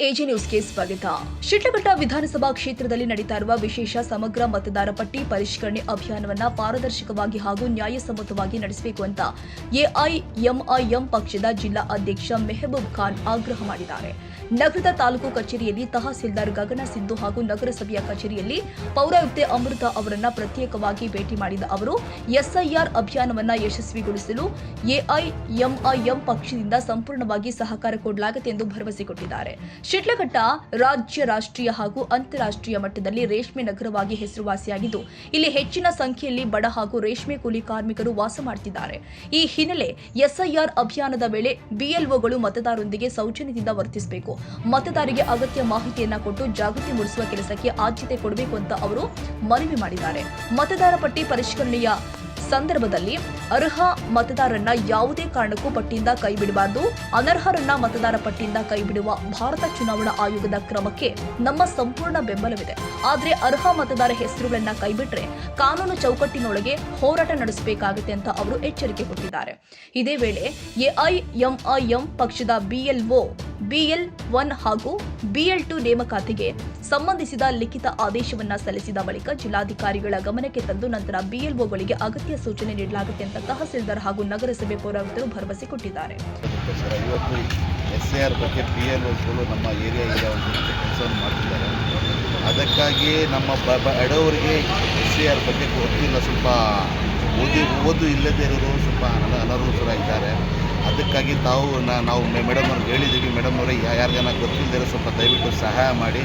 AJ ನ್ಯೂಸ್ಗೆ ಸ್ವಾಗತ. ಶಿಡ್ಲಘಟ್ಟ ವಿಧಾನಸಭಾ ಕ್ಷೇತ್ರದಲ್ಲಿ ನಡೀತಾ ಇರುವ ವಿಶೇಷ ಸಮಗ್ರ ಮತದಾರ ಪಟ್ಟಿ ಪರಿಷ್ಕರಣೆ ಅಭಿಯಾನವನ್ನು ಪಾರದರ್ಶಕವಾಗಿ ಹಾಗೂ ನ್ಯಾಯಸಮ್ಮತವಾಗಿ ನಡೆಸಬೇಕು ಅಂತ ಎಐಎಂಐಎಂ ಪಕ್ಷದ ಜಿಲ್ಲಾ ಅಧ್ಯಕ್ಷ ಮೆಹಬೂಬ್ ಖಾನ್ ಆಗ್ರಹ ಮಾಡಿದ್ದಾರೆ. ನಗರದ ತಾಲೂಕು ಕಚೇರಿಯಲ್ಲಿ ತಹಸೀಲ್ದಾರ್ ಗಗನ ಸಿದ್ದು ಹಾಗೂ ನಗರಸಭೆಯ ಕಚೇರಿಯಲ್ಲಿ ಪೌರಾಯುಕ್ತೆ ಅಮೃತ ಅವರನ್ನ ಪ್ರತ್ಯೇಕವಾಗಿ ಭೇಟಿ ಮಾಡಿದ ಅವರು ಎಸ್ಐಆರ್ ಅಭಿಯಾನವನ್ನು ಯಶಸ್ವಿಗೊಳಿಸಲು ಎಐಎಂಐಎಂ ಪಕ್ಷದಿಂದ ಸಂಪೂರ್ಣವಾಗಿ ಸಹಕಾರ ಕೊಡಲಾಗುತ್ತೆ ಎಂದು ಭರವಸೆ ಕೊಟ್ಟಿದ್ದಾರೆ. ಶಿಡ್ಲಘಟ್ಟ ರಾಜ್ಯ, ರಾಷ್ಟ್ರೀಯ ಹಾಗೂ ಅಂತಾರಾಷ್ಟ್ರೀಯ ಮಟ್ಟದಲ್ಲಿ ರೇಷ್ಮೆ ನಗರವಾಗಿ ಹೆಸರುವಾಸಿಯಾಗಿದ್ದು, ಇಲ್ಲಿ ಹೆಚ್ಚಿನ ಸಂಖ್ಯೆಯಲ್ಲಿ ಬಡ ಹಾಗೂ ರೇಷ್ಮೆ ಕೂಲಿ ಕಾರ್ಮಿಕರು ವಾಸ ಮಾಡುತ್ತಿದ್ದಾರೆ. ಈ ಹಿನ್ನೆಲೆ ಎಸ್ಐಆರ್ ಅಭಿಯಾನದ ವೇಳೆ ಬಿಎಲ್ಒಗಳು ಮತದಾರರೊಂದಿಗೆ ಸೌಜನ್ಯದಿಂದ ವರ್ತಿಸಬೇಕು, ಮತದಾರರಿಗೆ ಅಗತ್ಯ ಮಾಹಿತಿಯನ್ನ ಕೊಟ್ಟು ಜಾಗೃತಿ ಮೂಡಿಸುವ ಕೆಲಸಕ್ಕೆ ಆದ್ಯತೆ ಕೊಡಬೇಕು ಅಂತ ಅವರು ಮನವಿ ಮಾಡಿದ್ದಾರೆ. ಮತದಾರ ಪಟ್ಟಿ ಪರಿಷ್ಕರಣೆಯ ಸಂದರ್ಭದಲ್ಲಿ ಅರ್ಹ ಮತದಾರರನ್ನ ಯಾವುದೇ ಕಾರಣಕ್ಕೂ ಪಟ್ಟಿಯಿಂದ ಕೈಬಿಡಬಾರದು. ಅನರ್ಹರನ್ನ ಮತದಾರ ಪಟ್ಟಿಯಿಂದ ಕೈಬಿಡುವ ಭಾರತ ಚುನಾವಣಾ ಆಯೋಗದ ಕ್ರಮಕ್ಕೆ ನಮ್ಮ ಸಂಪೂರ್ಣ ಬೆಂಬಲವಿದೆ. ಆದರೆ ಅರ್ಹ ಮತದಾರ ಹೆಸರುಗಳನ್ನ ಕೈಬಿಟ್ರೆ ಕಾನೂನು ಚೌಕಟ್ಟಿನೊಳಗೆ ಹೋರಾಟ ನಡೆಸಬೇಕಾಗುತ್ತೆ ಅಂತ ಅವರು ಎಚ್ಚರಿಕೆ ಕೊಟ್ಟಿದ್ದಾರೆ. ಇದೇ ವೇಳೆ ಎಐಎಂಐಎಂ ಪಕ್ಷದ BL1 ಹಾಗೂ BL2 ನೇಮಕಾತಿಗೆ ಸಂಬಂಧಿಸಿದ ಲಿಖಿತ ಆದೇಶವನ್ನ ಸಲ್ಲಿಸಿದ ಬಳಿಕ ಜಿಲ್ಲಾಧಿಕಾರಿಗಳ ಗಮನಕ್ಕೆ ತಂದು ನಂತರ BLOಗಳಿಗೆ ಅಗತ್ಯ ಸೂಚನೆ ನೀಡಲಾಗುತ್ತೆ ಅಂತ ತಹಸೀಲ್ದಾರ್ ಹಾಗೂ ನಗರಸಭೆ ಪೌರಾಯುಕ್ತರು ಭರವಸೆ ಕೊಟ್ಟಿದ್ದಾರೆ. ಇವತ್ತು SIR ಬಗ್ಗೆ BLOಗಳು ನಮ್ಮ ಏರಿಯಾ ಕೆಲಸವನ್ನು ಮಾಡ್ತಿದ್ದಾರೆ. ಅದಕ್ಕಾಗಿ ನಮ್ಮ ಎಡವರಿಗೆ SIR ಬಗ್ಗೆ ಗೊತ್ತಿಲ್ಲ, ಸ್ವಲ್ಪ ಓದು ಇಲ್ಲದೇ ಇರೋರು ಸ್ವಲ್ಪ ಅನರ್ಹರಾಗಿದ್ದಾರೆ. ಅದಕ್ಕಾಗಿ ನಾವು ಮೇಡಮ್ ಅವ್ರಿಗೆ ಹೇಳಿದ್ದೀವಿ, ಮೇಡಮ್ ಅವರೇ ಯಾರಿಗಾನ ಗೊತ್ತಿಲ್ಲದೆ ಸ್ವಲ್ಪ ದಯವಿಟ್ಟು ಸಹಾಯ ಮಾಡಿ,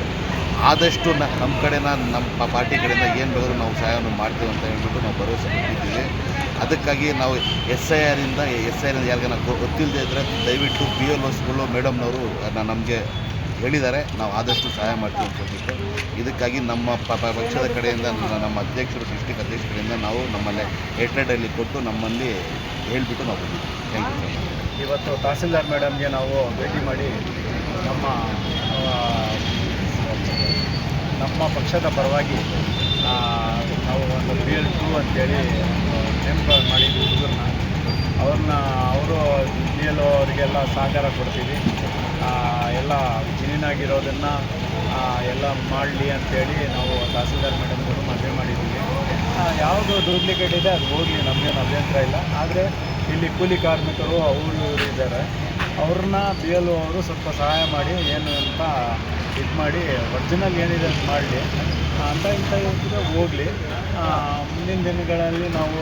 ಆದಷ್ಟು ನಮ್ಮ ಕಡೆನ ನಮ್ಮ ಪಾರ್ಟಿ ಕಡೆಯಿಂದ ಏನು ಬೇಕಾದ್ರೂ ನಾವು ಸಹಾಯವನ್ನು ಮಾಡ್ತೀವಿ ಅಂತ ಹೇಳ್ಬಿಟ್ಟು ನಾವು ಭರವಸೆ ಕೊಟ್ಟಿದ್ದೀವಿ. ಅದಕ್ಕಾಗಿ ನಾವು SIR ಇಂದ ಯಾರಿಗಾನ ಗೊತ್ತಿಲ್ಲದೆ ಇದ್ದರೆ ದಯವಿಟ್ಟು BLOಗಳು ಮೇಡಮ್ನವರು ನಮಗೆ ಹೇಳಿದ್ದಾರೆ, ನಾವು ಆದಷ್ಟು ಸಹಾಯ ಮಾಡ್ತೀವಿ ಅಂತ ಹೇಳ್ಬಿಟ್ಟು. ಇದಕ್ಕಾಗಿ ನಮ್ಮ ಪಕ್ಷದ ಕಡೆಯಿಂದ ನಮ್ಮ ಅಧ್ಯಕ್ಷರು, ಡಿಸ್ಟ್ರಿಕ್ಟ್ ಅಧ್ಯಕ್ಷರ ಕಡೆಯಿಂದ ನಾವು ನಮ್ಮಲ್ಲಿ ಹೆಡ್ಲೈಟಲ್ಲಿ ಕೊಟ್ಟು ನಮ್ಮಲ್ಲಿ ಹೇಳಿಬಿಟ್ಟು ನಾವು ಬಂದಿದ್ದೀವಿ. Thank you. ಇವತ್ತು ತಹಸೀಲ್ದಾರ್ ಮೇಡಮ್ಗೆ ನಾವು ಭೇಟಿ ಮಾಡಿ ನಮ್ಮ ಪಕ್ಷದ ಪರವಾಗಿ ನಾವು ಒಂದು BL2 ಅಂತೇಳಿ ನೇಮಕ ಮಾಡಿದ್ವಿ ಹುಡುಗರನ್ನ. ಅವರು BLO ಅವರಿಗೆಲ್ಲ ಸಹಕಾರ ಕೊಡ್ತೀವಿ, ಎಲ್ಲ ಜಮೀನಾಗಿರೋದನ್ನು ಎಲ್ಲ ಮಾಡಲಿ ಅಂಥೇಳಿ ನಾವು ತಹಸೀಲ್ದಾರ್ ಮೇಡಮ್ಗಳು ಮದುವೆ ಮಾಡಿದ್ದೀವಿ. ಯಾವುದು ಡೂಪ್ಲಿಕೇಟ್ ಇದೆ ಅದು ಹೋಗಲಿ, ನಮಗೇನು ಅಭ್ಯಂತರ ಇಲ್ಲ. ಆದರೆ ಇಲ್ಲಿ ಕೂಲಿ ಕಾರ್ಮಿಕರು ಅವರು ಇದ್ದಾರೆ, ಅವ್ರನ್ನ BLO ಅವರು ಸ್ವಲ್ಪ ಸಹಾಯ ಮಾಡಿ ಏನು ಅಂತ ಇದು ಮಾಡಿ ಒರಿಜಿನಲ್ ಏನಿದೆ ಅಂತ ಮಾಡಲಿ ಅಂತ ಇರ್ತಿದ್ರೆ ಹೋಗಲಿ. ಮುಂದಿನ ದಿನಗಳಲ್ಲಿ ನಾವು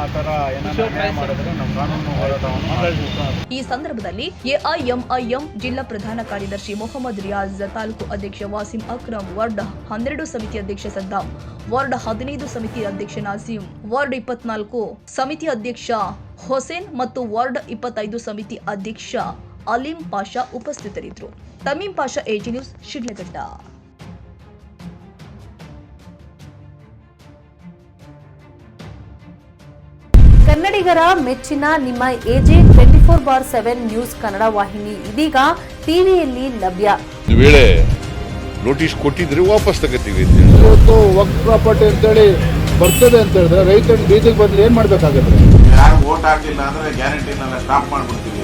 ಆ ಥರ ನ್ಯಾಯ ಮಾಡಿದ್ರೆ ನಮ್ಮ ಕಾನೂನು ಹೋರಾಟವನ್ನು. ಈ ಸಂದರ್ಭದಲ್ಲಿ ಎಐಎಂಐಎಂ ಜಿಲ್ಲಾ ಪ್ರಧಾನ ಕಾರ್ಯದರ್ಶಿ ಮೊಹಮ್ಮದ್ ರಿಯಾಜ್, ತಾಲೂಕು ಅಧ್ಯಕ್ಷ ವಾಸಿಂ ಅಕ್ರಮ್, ವಾರ್ಡ್ 12 ಸಮಿತಿ ಅಧ್ಯಕ್ಷ ಸದ್ದಾಂ, ವಾರ್ಡ್ 15 ಸಮಿತಿ ಅಧ್ಯಕ್ಷ ನಾಸೀಂ, ವಾರ್ಡ್ 24 ಸಮಿತಿ ಅಧ್ಯಕ್ಷ ಹೊಸೇನ್ ಮತ್ತು ವಾರ್ಡ್ 25 ಸಮಿತಿ ಅಧ್ಯಕ್ಷ ಅಲೀಂ ಪಾಷಾ ಉಪಸ್ಥಿತರಿದ್ದರು. ತಮೀಂ ಪಾಷಾ, ಎಜೆ ನ್ಯೂಸ್, ಶಿಡ್ಲಘಟ್ಟ. ಕನ್ನಡಿಗರ ಮೆಚ್ಚಿನ ನಿಮ್ಮ ಎಜೆ 24/7 ನ್ಯೂಸ್ ಕನ್ನಡ ವಾಹಿನಿ ಇದೀಗ ಟಿವಿಯಲ್ಲಿ ಲಭ್ಯ. ವೇಳೆ ನೋಟಿಸ್ ಕೊಟ್ಟಿದ್ರೆ ವಾಪಸ್ ತಗೋತೀವಿ. ಇವತ್ತು ವಕ್ಫ್ ಪ್ರಾಪರ್ಟಿ ಅಂತೇಳಿ ಬರ್ತದೆ ಅಂತ ಹೇಳಿದ್ರೆ ರೈತರು ಬೀದಿಗೆ ಬಂದ್ರೆ ಏನ್ ಮಾಡ್ಬೇಕಾಗತ್ತೆ? ಯಾರು ವೋಟ್ ಹಾಕಿಲ್ಲ ಅಂದ್ರೆ ಗ್ಯಾರಂಟಿನೆಲ್ಲ ಸ್ಟಾಪ್ ಮಾಡ್ಬಿಡ್ತೀವಿ.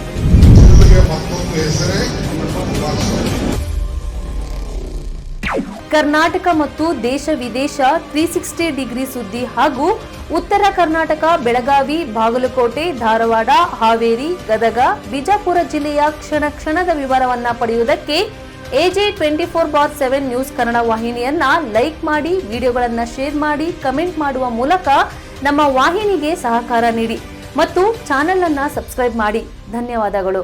ಕರ್ನಾಟಕ ಮತ್ತು ದೇಶ ವಿದೇಶ 360 ಡಿಗ್ರಿ ಸುದ್ದಿ ಹಾಗೂ ಉತ್ತರ ಕರ್ನಾಟಕ, ಬೆಳಗಾವಿ, ಬಾಗಲಕೋಟೆ, ಧಾರವಾಡ, ಹಾವೇರಿ, ಗದಗ, ಬಿಜಾಪುರ ಜಿಲ್ಲೆಯ ಕ್ಷಣ ಕ್ಷಣದ ವಿವರವನ್ನ ಪಡೆಯುವುದಕ್ಕೆ ಎಜೆ 24/7 ನ್ಯೂಸ್ ಕನ್ನಡ ವಾಹಿನಿಯನ್ನ ಲೈಕ್ ಮಾಡಿ, ವಿಡಿಯೋಗಳನ್ನ ಶೇರ್ ಮಾಡಿ, ಕಮೆಂಟ್ ಮಾಡುವ ಮೂಲಕ ನಮ್ಮ ವಾಹಿನಿಗೆ ಸಹಕಾರ ನೀಡಿ ಮತ್ತು ಚಾನೆಲ್ ಅನ್ನ ಸಬ್ಸ್ಕ್ರೈಬ್ ಮಾಡಿ. ಧನ್ಯವಾದಗಳು.